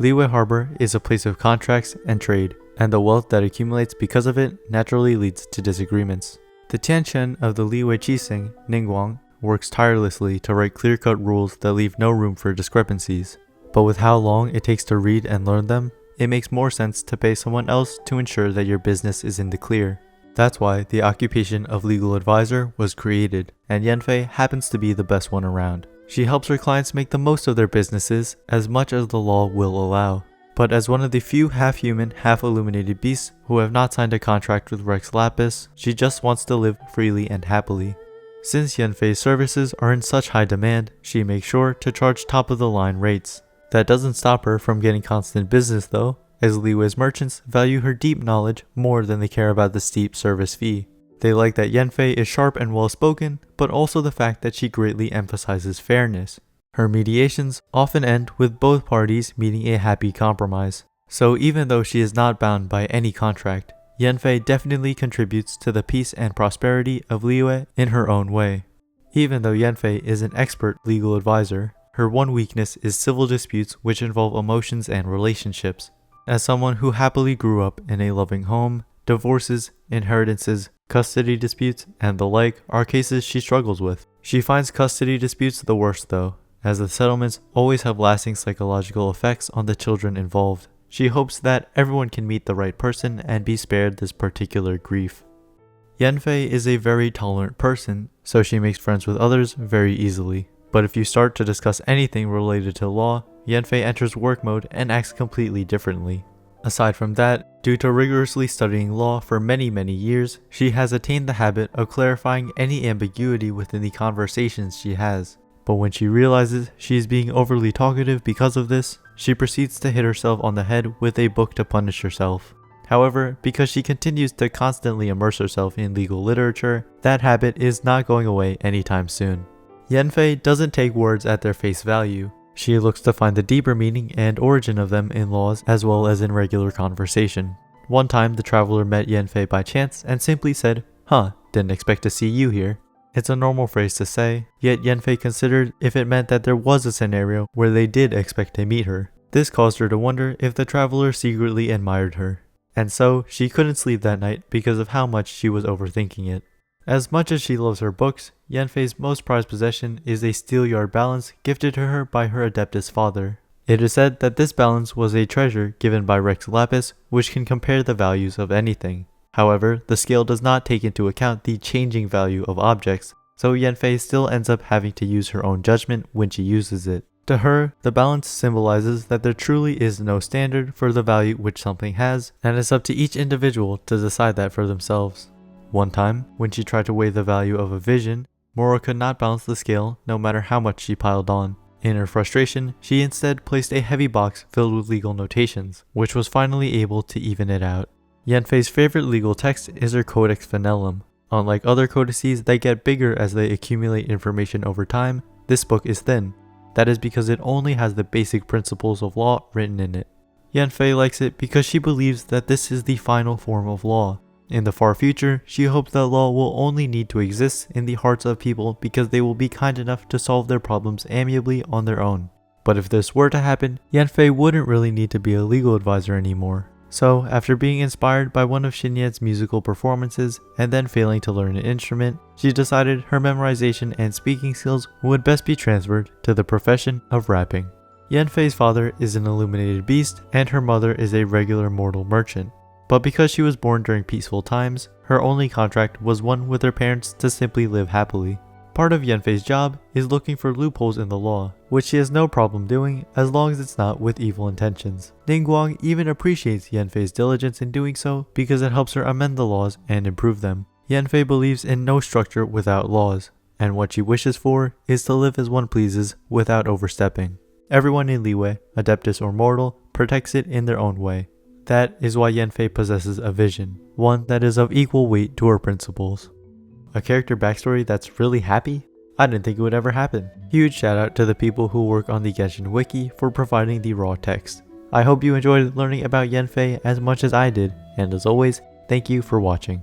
Liyue Harbor is a place of contracts and trade, and the wealth that accumulates because of it naturally leads to disagreements. The Tianquan of the Liyue Qixing, Ningguang, works tirelessly to write clear-cut rules that leave no room for discrepancies. But with how long it takes to read and learn them, it makes more sense to pay someone else to ensure that your business is in the clear. That's why the occupation of legal advisor was created, and Yanfei happens to be the best one around. She helps her clients make the most of their businesses as much as the law will allow. But as one of the few half-human, half-illuminated beasts who have not signed a contract with Rex Lapis, she just wants to live freely and happily. Since Yanfei's services are in such high demand, she makes sure to charge top-of-the-line rates. That doesn't stop her from getting constant business though, as Liyue's merchants value her deep knowledge more than they care about the steep service fee. They like that Yanfei is sharp and well-spoken, but also the fact that she greatly emphasizes fairness. Her mediations often end with both parties meeting a happy compromise. So even though she is not bound by any contract, Yanfei definitely contributes to the peace and prosperity of Liyue in her own way. Even though Yanfei is an expert legal advisor, her one weakness is civil disputes which involve emotions and relationships. As someone who happily grew up in a loving home, divorces, inheritances, custody disputes, and the like are cases she struggles with. She finds custody disputes the worst though, as the settlements always have lasting psychological effects on the children involved. She hopes that everyone can meet the right person and be spared this particular grief. Yanfei is a very tolerant person, so she makes friends with others very easily. But if you start to discuss anything related to law, Yanfei enters work mode and acts completely differently. Aside from that, due to rigorously studying law for many years, she has attained the habit of clarifying any ambiguity within the conversations she has. But when she realizes she is being overly talkative because of this, she proceeds to hit herself on the head with a book to punish herself. However, because she continues to constantly immerse herself in legal literature, that habit is not going away anytime soon. Yanfei doesn't take words at their face value. She looks to find the deeper meaning and origin of them in laws as well as in regular conversation. One time, the traveler met Yanfei by chance and simply said, "Huh, didn't expect to see you here." It's a normal phrase to say, yet Yanfei considered if it meant that there was a scenario where they did expect to meet her. This caused her to wonder if the traveler secretly admired her. And so, she couldn't sleep that night because of how much she was overthinking it. As much as she loves her books, Yanfei's most prized possession is a steelyard balance gifted to her by her Adeptus father. It is said that this balance was a treasure given by Rex Lapis, which can compare the values of anything. However, the scale does not take into account the changing value of objects, so Yanfei still ends up having to use her own judgment when she uses it. To her, the balance symbolizes that there truly is no standard for the value which something has, and it's up to each individual to decide that for themselves. One time, when she tried to weigh the value of a vision, Mora could not balance the scale no matter how much she piled on. In her frustration, she instead placed a heavy box filled with legal notations, which was finally able to even it out. Yanfei's favorite legal text is her Codex Fenellum. Unlike other codices that get bigger as they accumulate information over time, this book is thin. That is because it only has the basic principles of law written in it. Yanfei likes it because she believes that this is the final form of law. In the far future, she hopes that law will only need to exist in the hearts of people because they will be kind enough to solve their problems amiably on their own. But if this were to happen, Yanfei wouldn't really need to be a legal advisor anymore. So, after being inspired by one of Xinyan's musical performances and then failing to learn an instrument, she decided her memorization and speaking skills would best be transferred to the profession of rapping. Yanfei's father is an illuminated beast and her mother is a regular mortal merchant. But because she was born during peaceful times, her only contract was one with her parents to simply live happily. Part of Yanfei's job is looking for loopholes in the law, which she has no problem doing as long as it's not with evil intentions. Ningguang even appreciates Yanfei's diligence in doing so because it helps her amend the laws and improve them. Yanfei believes in no structure without laws, and what she wishes for is to live as one pleases without overstepping. Everyone in Liyue, Adeptus or mortal, protects it in their own way. That is why Yanfei possesses a vision, one that is of equal weight to her principles. A character backstory that's really happy? I didn't think it would ever happen. Huge shout out to the people who work on the Genshin Wiki for providing the raw text. I hope you enjoyed learning about Yanfei as much as I did, and as always, thank you for watching.